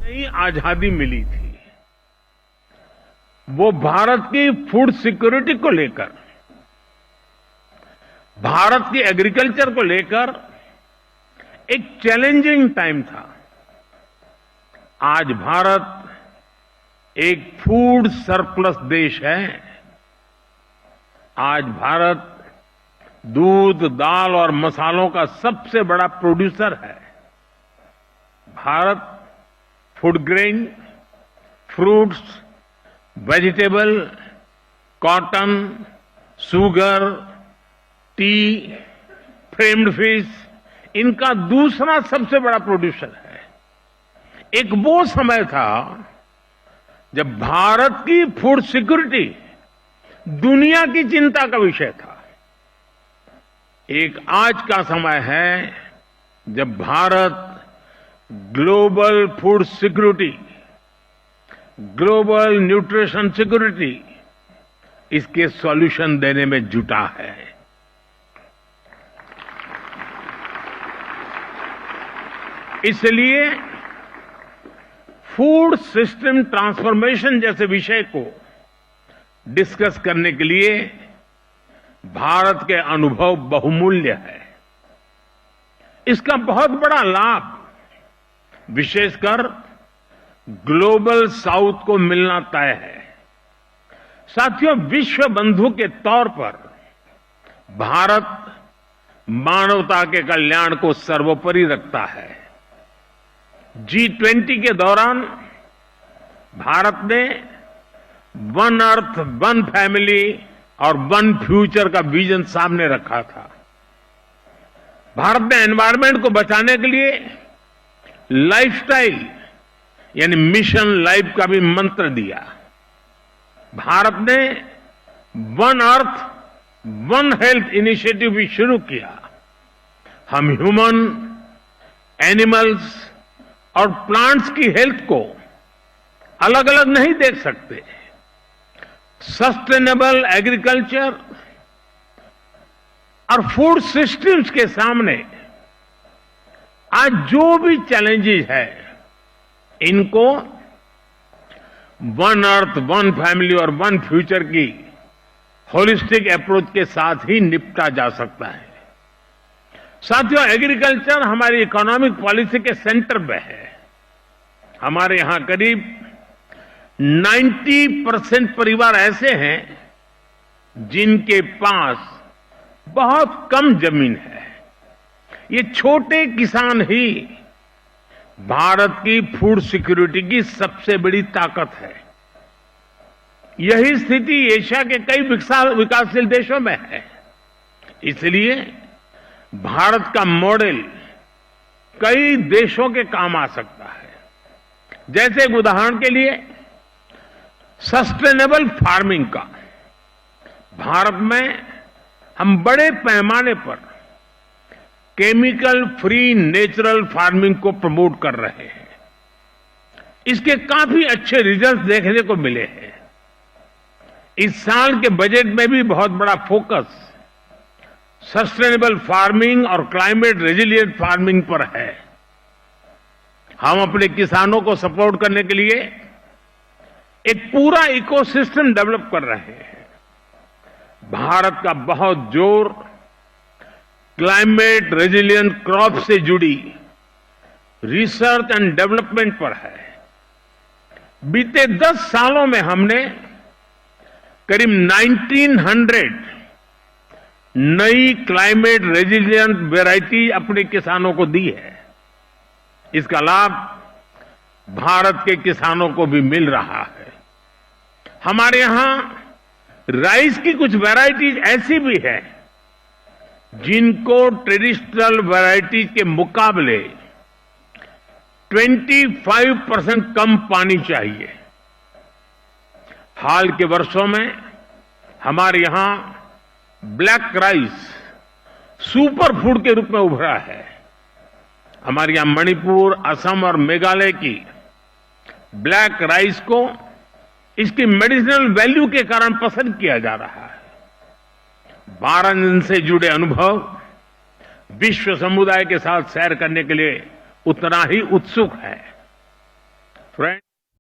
नई आजादी मिली थी वो भारत की फूड सिक्योरिटी को लेकर, भारत की एग्रीकल्चर को लेकर एक चैलेंजिंग टाइम था। आज भारत एक फूड सरप्लस देश है। आज भारत दूध, दाल और मसालों का सबसे बड़ा प्रोड्यूसर है। Bharat food grain, fruits, vegetable, cotton, sugar, T, framed fish, इनका दूसरा सबसे बड़ा प्रोड्यूसर है। एक वो समय था जब भारत की फूड सिक्योरिटी दुनिया की चिंता का विषय था। एक आज का समय है जब Bharat global food security, global nutrition security, इसके सॉल्यूशन देने में जुटा है। इसलिए फूड सिस्टम ट्रांसफॉर्मेशन जैसे विषय को डिस्कस करने के लिए भारत के अनुभव बहुमूल्य है। इसका बहुत बड़ा लाभ विशेषकर ग्लोबल साउथ को मिलना तय है। साथियों, विश्व बंधु के तौर पर भारत मानवता के कल्याण को सर्वोपरि रखता है। G20 के दौरान भारत ने वन अर्थ, वन फैमिली और वन फ्यूचर का विजन सामने रखा था। भारत ने एनवायरमेंट को बचाने के लिए लाइफस्टाइल यानी मिशन लाइफ का भी मंत्र दिया। भारत ने one earth, one health initiative भी शुरू किया। हम ह्यूमन, एनिमल्स और प्लांट्स की हेल्थ को अलग अलग नहीं देख सकते। सस्टेनेबल एग्रीकल्चर और फूड सिस्टम्स के सामने आज जो भी चैलेंजेस है, इनको वन अर्थ, वन फैमिली और वन फ्यूचर की होलिस्टिक अप्रोच के साथ ही निपटा जा सकता है। साथियों, एग्रीकल्चर हमारी इकोनॉमिक पॉलिसी के सेंटर में है। हमारे यहां करीब 90% परिवार ऐसे हैं जिनके पास बहुत कम जमीन है। ये छोटे किसान ही भारत की फूड सिक्योरिटी की सबसे बड़ी ताकत है। यही स्थिति एशिया के कई विकासशील देशों में है। इसलिए भारत का मॉडल कई देशों के काम आ सकता है। जैसे एक उदाहरण के लिए सस्टेनेबल फार्मिंग का, भारत में हम बड़े पैमाने पर केमिकल फ्री नेचुरल फार्मिंग को प्रमोट कर रहे हैं। इसके काफी अच्छे रिजल्ट देखने को मिले हैं। इस साल के बजट में भी बहुत बड़ा फोकस सस्टेनेबल फार्मिंग और क्लाइमेट रेजिलिएंट फार्मिंग पर है। हम अपने किसानों को सपोर्ट करने के लिए एक पूरा इकोसिस्टम डेवलप कर रहे हैं। भारत का बहुत जोर क्लाइमेट रेजिलिएंट क्रॉप से जुड़ी रिसर्च एंड डेवलपमेंट पर है। बीते 10 सालों में हमने करीब 1900 नई क्लाइमेट रेजिलिएंट वैरायटी अपने किसानों को दी है। इसका लाभ भारत के किसानों को भी मिल रहा है। हमारे यहां राइस की कुछ वैरायटीज ऐसी भी है जिनको ट्रेडिशनल वैरायटीज के मुकाबले 25% कम पानी चाहिए। हाल के वर्षों में हमारे यहां ब्लैक राइस सुपर फूड के रूप में उभरा है। हमारे यहां मणिपुर, असम और मेघालय की ब्लैक राइस को इसकी मेडिसिनल वैल्यू के कारण पसंद किया जा रहा है। 12 दिन से जुड़े अनुभव विश्व समुदाय के साथ शेयर करने के लिए उतना ही उत्सुक है। फ्रेंड